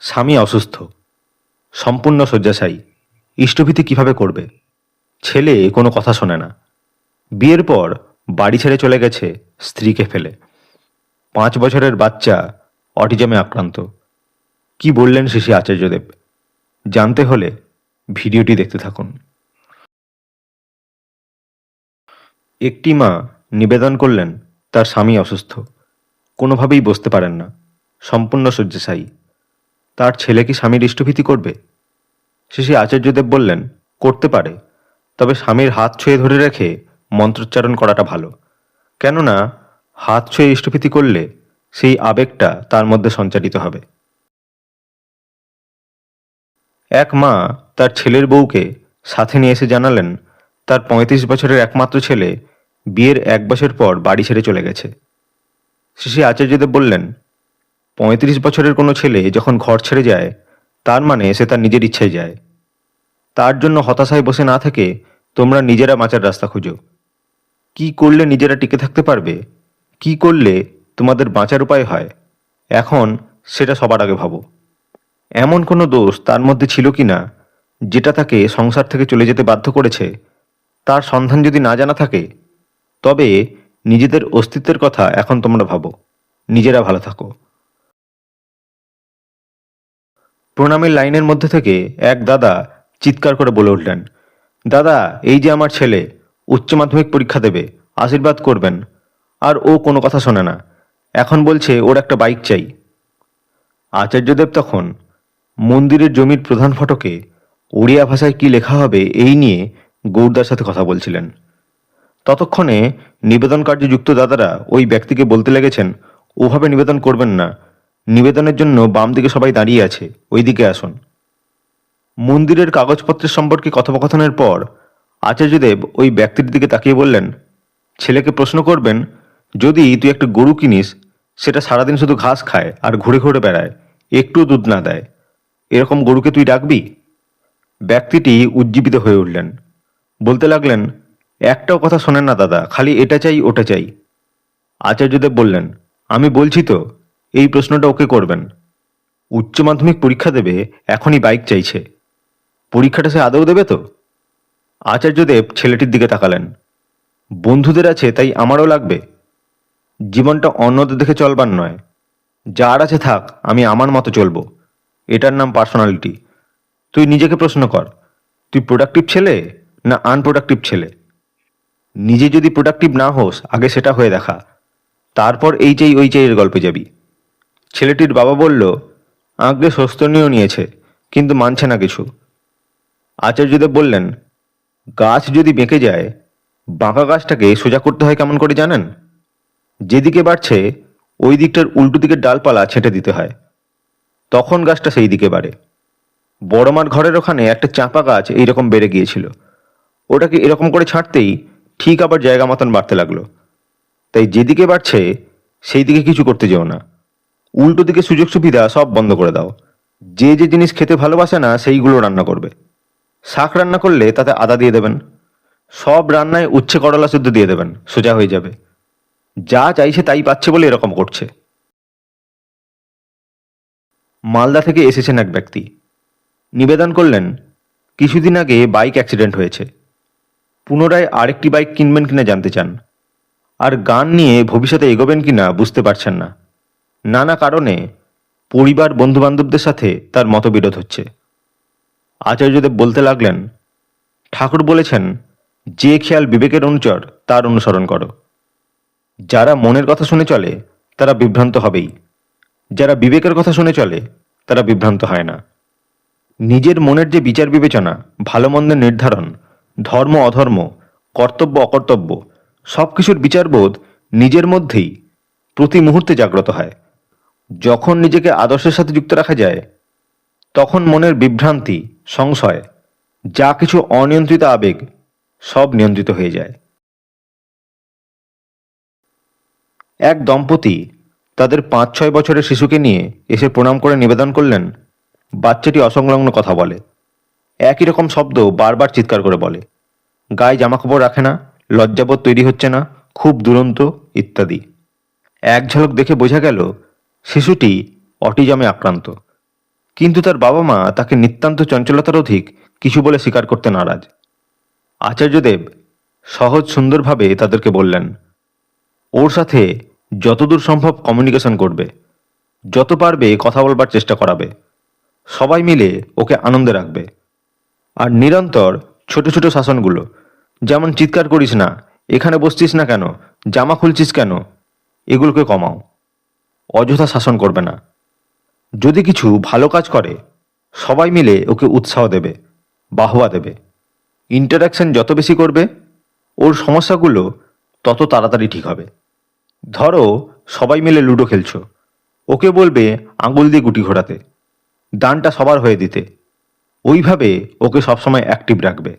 স্বামী অসুস্থ, সম্পূর্ণ শয্যাশায়ী, ইষ্টভীতি কিভাবে করবে? ছেলে কোনো কথা শোনে না। বিয়ের পর বাড়ি ছেড়ে চলে গেছে স্ত্রীকে ফেলে। 5 বছরের বাচ্চা অটিজমে আক্রান্ত। কি বললেন শ্রী আচার্যদেব? জানতে হলে ভিডিওটি দেখতে থাকুন। একটি মা নিবেদন করলেন তার স্বামী অসুস্থ, কোনোভাবেই বসতে পারেন না, সম্পূর্ণ শয্যাশায়ী। তার ছেলে কি স্বামীর ইষ্টভীতি করবে? শ্রী আচার্যদেব বললেন, করতে পারে, তবে স্বামীর হাত ছুঁয়ে ধরে রেখে মন্ত্রোচ্চারণ করাটা ভালো। কেননা হাত ছুঁয়ে ইষ্টভীতি করলে সেই আবেগটা তার মধ্যে সঞ্চারিত হবে। এক মা তার ছেলের বউকে সাথে নিয়ে এসে জানালেন তার 35 বছরের একমাত্র ছেলে বিয়ের 1 বছর পর বাড়ি ছেড়ে চলে গেছে। শ্রী আচার্যদেব বললেন, 35 বছরের কোনো ছেলে যখন ঘর ছেড়ে যায় তার মানে সে তার নিজের ইচ্ছায় যায়। তার জন্য হতাশায় বসে না থেকে তোমরা নিজেরা বাঁচার রাস্তা খুঁজো। কি করলে নিজেরা টিকে থাকতে পারবে, কি করলে তোমাদের বাঁচার উপায় হয়, এখন সেটা সবার আগে ভাবো। এমন কোনো দোষ তার মধ্যে ছিল কি না যেটা তাকে সংসার থেকে চলে যেতে বাধ্য করেছে? তার সন্ধান যদি না জানা থাকে তবে নিজেদের অস্তিত্বের কথা এখন তোমরা ভাবো, নিজেরা ভালো থাকো। প্রণামের লাইনের মধ্যে থেকে এক দাদা চিৎকার করে বলে উঠলেন, দাদা, এই যে আমার ছেলে উচ্চ মাধ্যমিক পরীক্ষা দেবে, আশীর্বাদ করবেন। আর ও কোনো কথা শোনে না, এখন বলছে ওর একটা বাইক চাই। আচার্যদেব তখন মন্দিরের জমির প্রধান ফটকে ওড়িয়া ভাষায় কি লেখা হবে এই নিয়ে গৌরদার সাথে কথা বলছিলেন। ততক্ষণে নিবেদন কার্যে যুক্ত দাদারা ওই ব্যক্তিকে বলতে লেগেছেন, ওভাবে নিবেদন করবেন না, নিবেদনের জন্য বাম দিকে সবাই দাঁড়িয়ে আছে, ওই দিকে আসুন। মন্দিরের কাগজপত্রের সম্পর্কে কথোপকথনের পর আচার্যদেব ওই ব্যক্তির দিকে তাকিয়ে বললেন, ছেলেকে প্রশ্ন করবেন, যদি তুই একটা গরু কিনিস, সেটা সারাদিন শুধু ঘাস খায় আর ঘুরে ঘুরে বেড়ায়, একটু দুধ না দেয়, এরকম গরুকে তুই ডাকবি? ব্যক্তিটি উজ্জীবিত হয়ে উঠলেন, বলতে লাগলেন, একটাও কথা শোনেন না দাদা, খালি এটা চাই ওটা চাই। আচার্যদেব বললেন, আমি বলছি তো, এই প্রশ্নটা ওকে করবেন। উচ্চ মাধ্যমিক পরীক্ষা দেবে, এখনই বাইক চাইছে, পরীক্ষাটা সে আদৌ দেবে তো? আচার্যদেব ছেলেটির দিকে তাকালেন, বন্ধুদের আছে তাই আমারও লাগবে? জীবনটা অন্যদের দেখে চলবার নয়, যার আছে থাক, আমি আমার মতো চলবো, এটার নাম পার্সোনালিটি। তুই নিজেকে প্রশ্ন কর, তুই প্রোডাক্টিভ ছেলে না আনপ্রোডাক্টিভ ছেলে? নিজে যদি প্রোডাক্টিভ না হোস আগে সেটা হয়ে দেখা, তারপর এই চাই ওই চাই এর গল্পে যাবি। ছেলেটির বাবা বলল, আগে শস্তনীয় নিয়েছে কিন্তু মানছে না কিছু। আচার্যদেব বললেন, গাছ যদি বেঁকে যায়, বাঁকা গাছটাকে সোজা করতে হয় কেমন করে জানেন? যেদিকে বাড়ছে ওই দিকটার উল্টো দিকের ডালপালা ছেঁটে দিতে হয়, তখন গাছটা সেই দিকে বাড়ে। বড়মার ঘরের ওখানে একটা চাঁপা গাছ এইরকম বেড়ে গিয়েছিল, ওটাকে এরকম করে ছাঁটতেই ঠিক আবার জায়গা মতন বাড়তে লাগলো। তাই যেদিকে বাড়ছে সেই দিকে কিছু করতে যেও না, উল্টো দিকে সুযোগ সুবিধা সব বন্ধ করে দাও। যে যে জিনিস খেতে ভালোবাসে না সেইগুলো রান্না করবে। শাক রান্না করলে তাতে আদা দিয়ে দেবেন, সব রান্নায় উচ্ছে করলা শুদ্ধ দিয়ে দেবেন, সোজা হয়ে যাবে। যা চাইছে তাই পাচ্ছে বলে এরকম করছে। মালদা থেকে এসেছেন এক ব্যক্তি, নিবেদন করলেন, কিছুদিন আগে বাইক অ্যাক্সিডেন্ট হয়েছে, পুনরায় আরেকটি বাইক কিনবেন কিনা জানতে চান, আর গান নিয়ে ভবিষ্যতে এগোবেন কিনা বুঝতে পারছেন না। নানা কারণে পরিবার বন্ধুবান্ধবদের সাথে তার মতবিরোধ হচ্ছে। আচার্যদেব বলতে লাগলেন, ঠাকুর বলেছেন, যে খেয়াল বিবেকের অনুচর তার অনুসরণ করো। যারা মনের কথা শুনে চলে তারা বিভ্রান্ত হবেই, যারা বিবেকের কথা শুনে চলে তারা বিভ্রান্ত হয় না। নিজের মনের যে বিচার বিবেচনা, ভালো মন্দের নির্ধারণ, ধর্ম অধর্ম, কর্তব্য অকর্তব্য, সব কিছুর বিচারবোধ নিজের মধ্যেই প্রতি মুহূর্তে জাগ্রত হয়। যখন নিজেকে আদর্শের সাথে যুক্ত রাখা যায়, তখন মনের বিভ্রান্তি, সংশয়, যা কিছু অনিয়ন্ত্রিত আবেগ, সব নিয়ন্ত্রিত হয়ে যায়। এক দম্পতি তাদের 5-6 বছরের শিশুকে নিয়ে এসে প্রণাম করে নিবেদন করলেন, বাচ্চাটি অসংলগ্ন কথা বলে, একই রকম শব্দ বারবার চিৎকার করে বলে, গায়ে জামাকাপড় রাখে না, লজ্জাবোধ তৈরি হচ্ছে না, খুব দুরন্ত ইত্যাদি। এক ঝলক দেখে বোঝা গেল শিশুটি অটিজমে আক্রান্ত। কিন্তু তার বাবা মা তাকে নিতান্ত চঞ্চলতার অধিক কিছু বলে স্বীকার করতে নারাজ। আচার্যদেব সহজ সুন্দরভাবে তাদেরকে বললেন, ওর সাথে যতদূর সম্ভব কমিউনিকেশন করবে, যত পারবে কথা বলবার চেষ্টা করাবে, সবাই মিলে ওকে আনন্দে রাখবে। আর নিরন্তর ছোট ছোট শাসনগুলো, যেমন চিৎকার করিস না, এখানে বসছিস না কেন, জামা খুলছিস কেন, এগুলোকে কমাও। অযথা শাসন করবে না। যদি কিছু ভালো কাজ করে সবাই মিলে ওকে উৎসাহ দেবে, বাহবা দেবে। ইন্টারাকশন যত বেশি করবে ওর সমস্যাগুলো তত তাড়াতাড়ি ঠিক হবে। ধরো সবাই মিলে লুডো খেলছো, ওকে বলবে আঙুল দিয়ে গুটি ঘোরাতে, দানটা সবার হয়ে দিতে। ওইভাবে ওকে সবসময় অ্যাক্টিভ রাখবে।